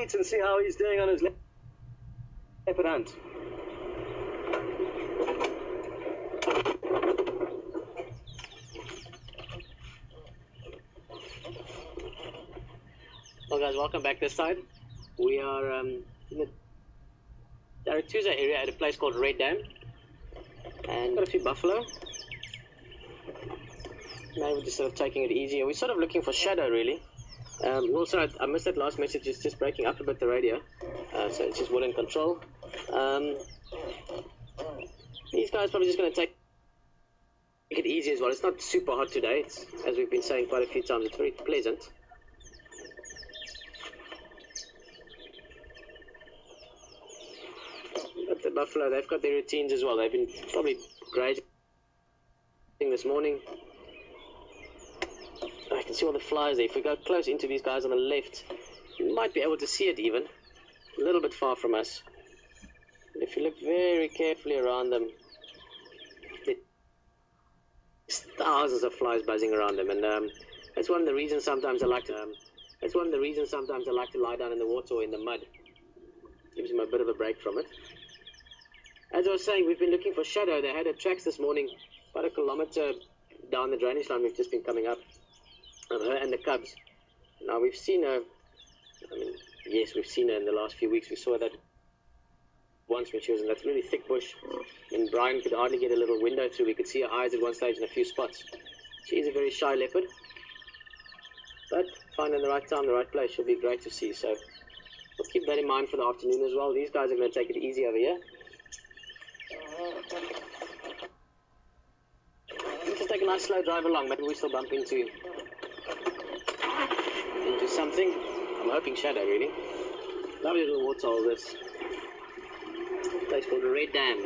feet and see how he's doing on his leopard hunt. Well guys, welcome back this side. We are in the Daratuza area at a place called Red Dam, and got a few buffalo. Now we're just sort of taking it easy. We're sort of looking for shadow really. Also, I missed that last message. It's just breaking up a bit, the radio, so it's just wooden control. These guys probably just going to take it easy as well. It's not super hot today. It's, as we've been saying quite a few times, it's very pleasant. But the buffalo, they've got their routines as well. They've been probably grazing this morning. I can see all the flies there. If we go close into these guys on the left, you might be able to see it even. A little bit far from us. But if you look very carefully around them, there's thousands of flies buzzing around them, and that's one of the reasons sometimes I like to. Lie down in the water or in the mud. Gives them a bit of a break from it. As I was saying, we've been looking for shadow. They had tracks this morning, about a kilometer down the drainage line. We've just been coming up. Of her and the cubs. Now we've seen her, yes, we've seen her in the last few weeks. We saw that once when she was in that really thick bush, and Brian could hardly get a little window through. We could see her eyes at one stage in a few spots. She is a very shy leopard, but finding the right time, the right place, she'll be great to see. So we'll keep that in mind for the afternoon as well. These guys are going to take it easy over here. Let's just take a nice slow drive along. Maybe we still bump into something. I'm hoping shadow really. Lovely little waterhole, this place called the Red Dam.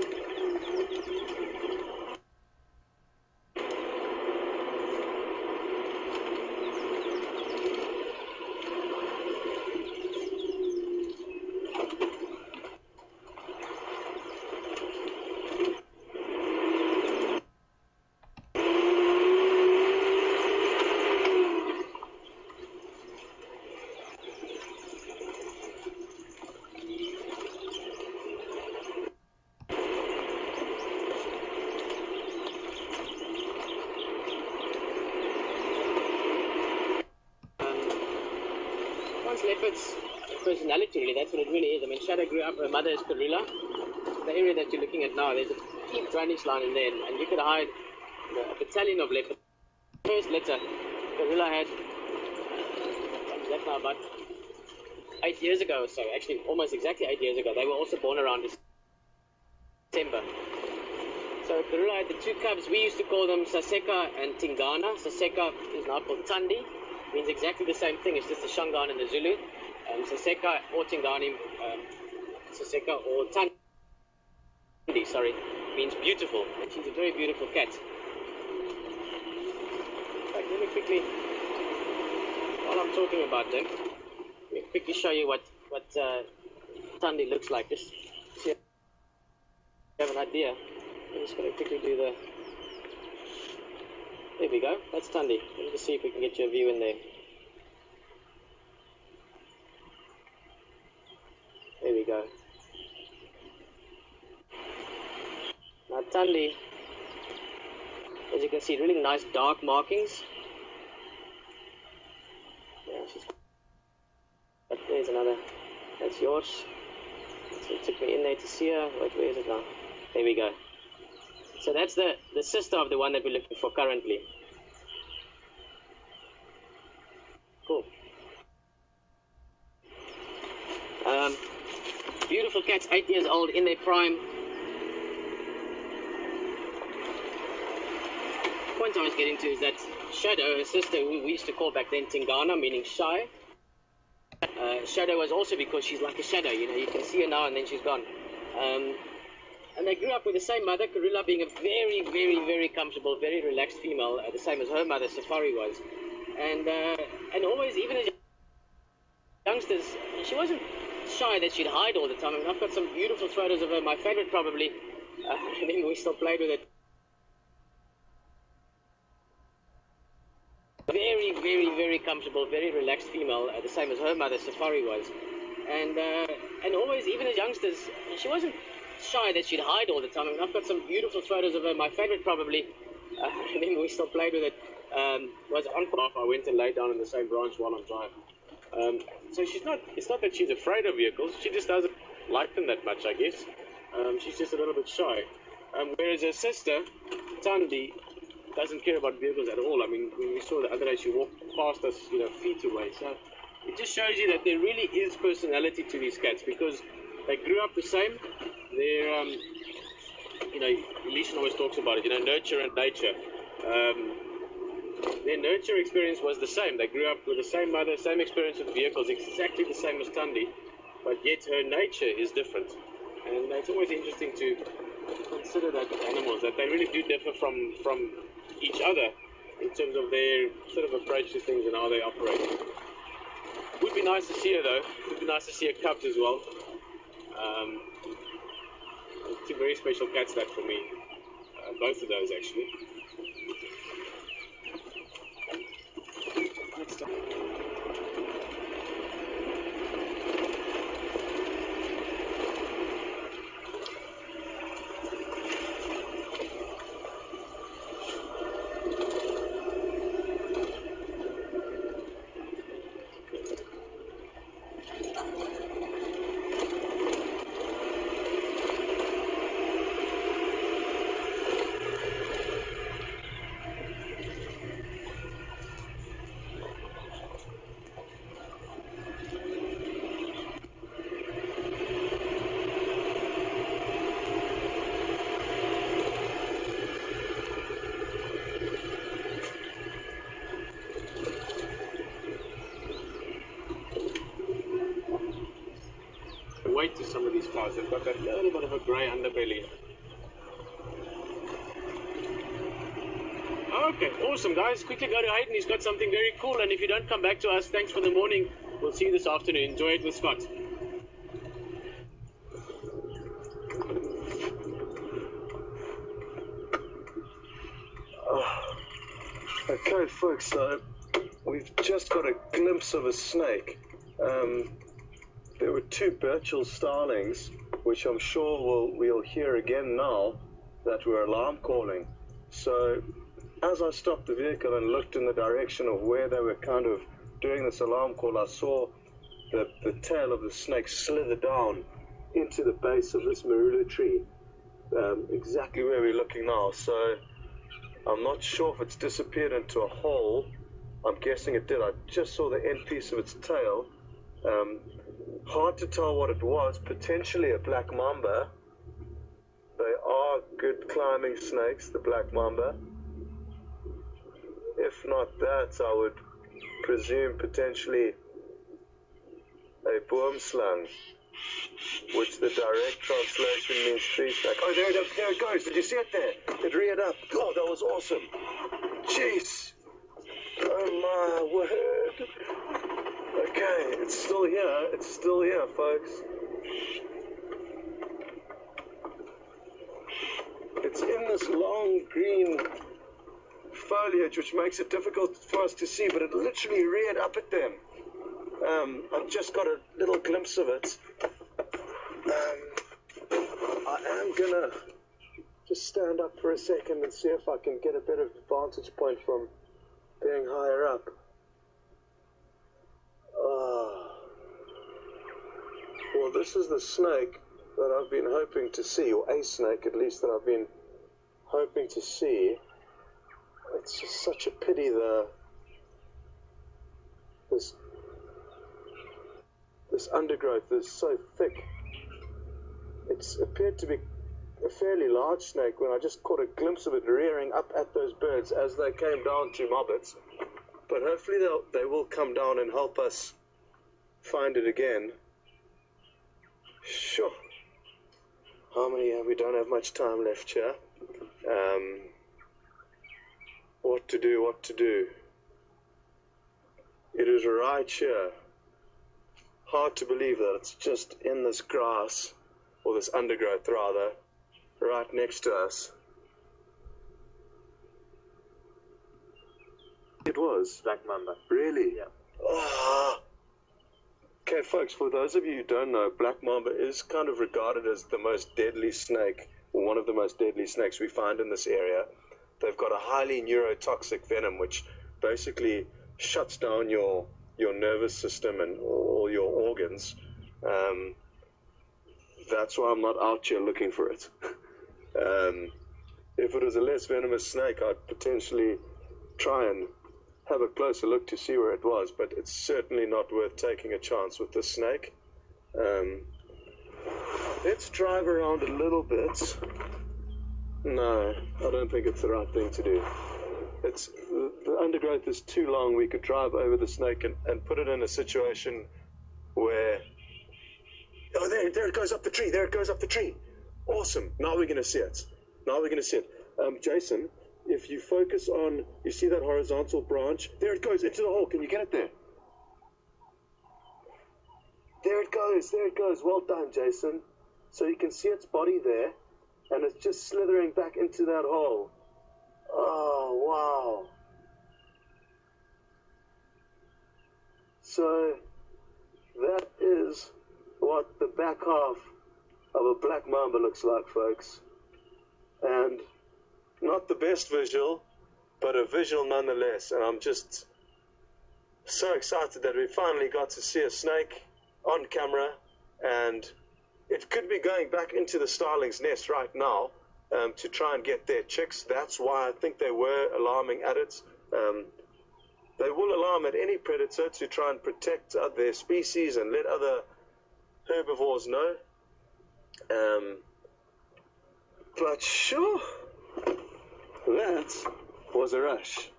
Leopard's personality really, that's what it really is. I mean, Shadow grew up, her mother is Karula. The area that you're looking at now, there's a deep drainage line in there, and you could hide a battalion of leopards. First litter Karula had, left now about 8 years ago or so, actually almost exactly 8 years ago. They were also born around December. So Karula had the two cubs. We used to call them Saseka and Tingana. Saseka is now called Tandi. Means exactly the same thing. It's just the Shangaan in the Zulu. Saseka or Tingani, Saseka or Tandi, sorry, means beautiful. And she's a very beautiful cat. In fact, let me quickly, while I'm talking about them, let me quickly show you what Tandi looks like. Just so you have an idea. I'm just going to quickly do the. There we go, that's Tandi. Let me just see if we can get you a view in there. There we go. Now Tandi, as you can see, really nice dark markings. Yeah, she's. But there's another. That's yours. So it took me in there to see her. Wait, where is it now? There we go. So that's the sister of the one that we're looking for currently. Cool. Beautiful cats, 8 years old, in their prime. The point I was getting to is that Shadow, her sister, who we used to call back then Tingana, meaning shy. Shadow was also because she's like a shadow, you know, you can see her now and then she's gone. And they grew up with the same mother, Karula being a very, very, very comfortable, very relaxed female, the same as her mother, Safari, was. And always, even as youngsters, she wasn't shy that she'd hide all the time. I mean, I've got some beautiful photos of her. My favorite probably, I mean, we still played with it. Very, very, very comfortable, very relaxed female, the same as her mother, Safari, was. and always, even as youngsters, she wasn't shy that she'd hide all the time. I mean, I've got some beautiful photos of her. My favorite probably, I remember we still played with it, was on off. I went and laid down in the same branch while I'm driving. So it's not that she's afraid of vehicles, she just doesn't like them that much, I guess. She's just a little bit shy. Whereas her sister, Tandy, doesn't care about vehicles at all. I mean, we saw the other day she walked past us, feet away. So it just shows you that there really is personality to these cats, because they grew up the same. They're, Elisha always talks about it, nurture and nature. Their nurture experience was the same. They grew up with the same mother, same experience with vehicles, exactly the same as Tandy, but yet her nature is different. And it's always interesting to consider that with animals, that they really do differ from each other in terms of their sort of approach to things and how they operate. Would be nice to see her though. Would be nice to see her cubs as well. Two very special cats that for me. Both of those actually. Weight to some of these cows. They've got that little bit of a grey underbelly. Okay, awesome guys. Quickly go to Hayden. He's got something very cool, and if you don't come back to us, thanks for the morning. We'll see you this afternoon. Enjoy it with Scott. Okay folks, so we've just got a glimpse of a snake. There were two Birchall starlings, which I'm sure we'll hear again now that we're alarm calling. So as I stopped the vehicle and looked in the direction of where they were kind of doing this alarm call, I saw the tail of the snake slither down into the base of this marula tree, exactly where we're looking now. So I'm not sure if it's disappeared into a hole. I'm guessing it did. I just saw the end piece of its tail. Hard to tell what it was. Potentially a black mamba. They are good climbing snakes, the black mamba. If not that, I would presume potentially a boomslang, which the direct translation means tree snake. Oh, there it goes. Did you see it there? It reared up. Oh, that was awesome. Jeez. Oh my word. Okay, it's still here. It's still here, folks. It's in this long green foliage, which makes it difficult for us to see, but it literally reared up at them. I've just got a little glimpse of it. I am gonna just stand up for a second and see if I can get a better vantage point from being higher up. Well, this is the snake that I've been hoping to see, or a snake at least that I've been hoping to see. It's just such a pity this undergrowth is so thick. It's appeared to be a fairly large snake when I just caught a glimpse of it rearing up at those birds as they came down to mob it. But hopefully they will come down and help us find it again. Sure. How many have we? Don't have much time left here. What to do? It is right here. Hard to believe that it's just in this grass, or this undergrowth rather, right next to us. It was. Black mamba. Really? Yeah. Oh, Okay, folks, for those of you who don't know, black mamba is kind of regarded as the most deadly snake, or one of the most deadly snakes we find in this area. They've got a highly neurotoxic venom, which basically shuts down your nervous system and all your organs. That's why I'm not out here looking for it. If it was a less venomous snake, I'd potentially try and have a closer look to see where it was, but it's certainly not worth taking a chance with this snake. Let's drive around a little bit. No, I don't think it's the right thing to do. The undergrowth is too long. We could drive over the snake and put it in a situation where... Oh, there it goes up the tree. There it goes up the tree. Awesome. Now we're going to see it. Jason, if you focus on, you see that horizontal branch? There it goes into the hole. Can you get it there? There it goes. Well done, Jason. So you can see its body there, and it's just slithering back into that hole. Oh, wow. So that is what the back half of a black mamba looks like, folks. And not the best visual, but a visual nonetheless. And I'm just so excited that we finally got to see a snake on camera, and it could be going back into the starling's nest right now to try and get their chicks. That's why I think they were alarming at it. They will alarm at any predator to try and protect their species and let other herbivores know. But sure, that was a rush.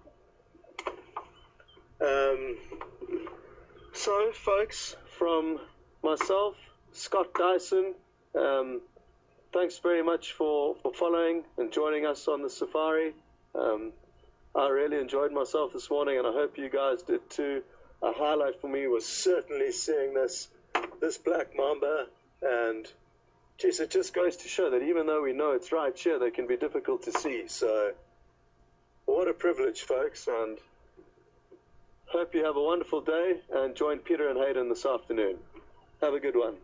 So, folks, from myself, Scott Dyson, thanks very much for following and joining us on the safari. I really enjoyed myself this morning, and I hope you guys did too. A highlight for me was certainly seeing this black mamba, and geez, it just goes to show that even though we know it's right here, they can be difficult to see. So what a privilege, folks, and hope you have a wonderful day, and join Peter and Hayden this afternoon. Have a good one.